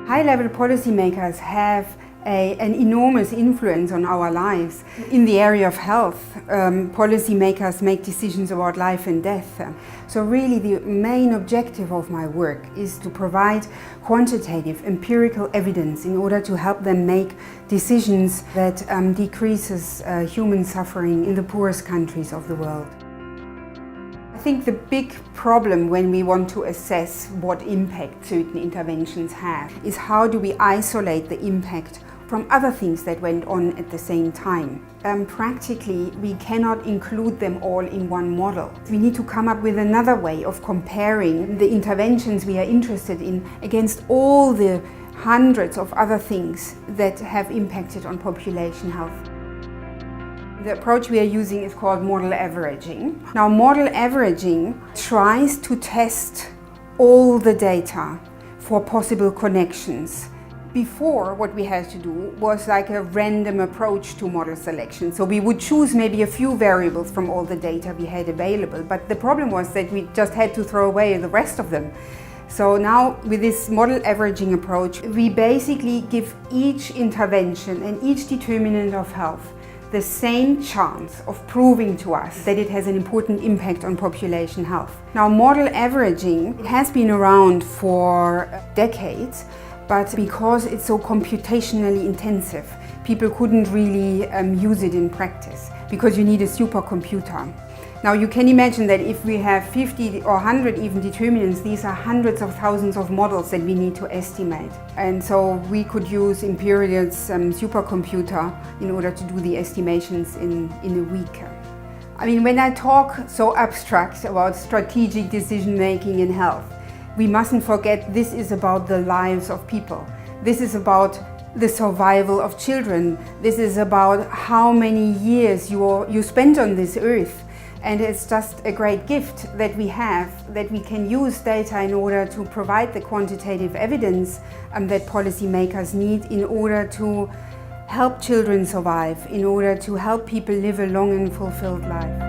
High-level policymakers have an enormous influence on our lives. In the area of health, policymakers make decisions about life and death. So really the main objective of my work is to provide quantitative, empirical evidence in order to help them make decisions that decreases human suffering in the poorest countries of the world. I think the big problem when we want to assess what impact certain interventions have is how do we isolate the impact from other things that went on at the same time. Practically, we cannot include them all in one model. We need to come up with another way of comparing the interventions we are interested in against all the hundreds of other things that have impacted on population health. The approach we are using is called model averaging. Now, model averaging tries to test all the data for possible connections. Before, what we had to do was like a random approach to model selection. So we would choose maybe a few variables from all the data we had available, but the problem was that we just had to throw away the rest of them. So now with this model averaging approach, we basically give each intervention and each determinant of health the same chance of proving to us that it has an important impact on population health. Now, model averaging has been around for decades, but because it's so computationally intensive, people couldn't really use it in practice because you need a supercomputer. Now you can imagine that if we have 50 or 100 even determinants, these are hundreds of thousands of models that we need to estimate. And so we could use Imperial's supercomputer in order to do the estimations in a week. I mean, when I talk so abstract about strategic decision making in health, we mustn't forget this is about the lives of people. This is about the survival of children. This is about how many years you spent on this earth. And it's just a great gift that we have, that we can use data in order to provide the quantitative evidence that policymakers need in order to help children survive, in order to help people live a long and fulfilled life.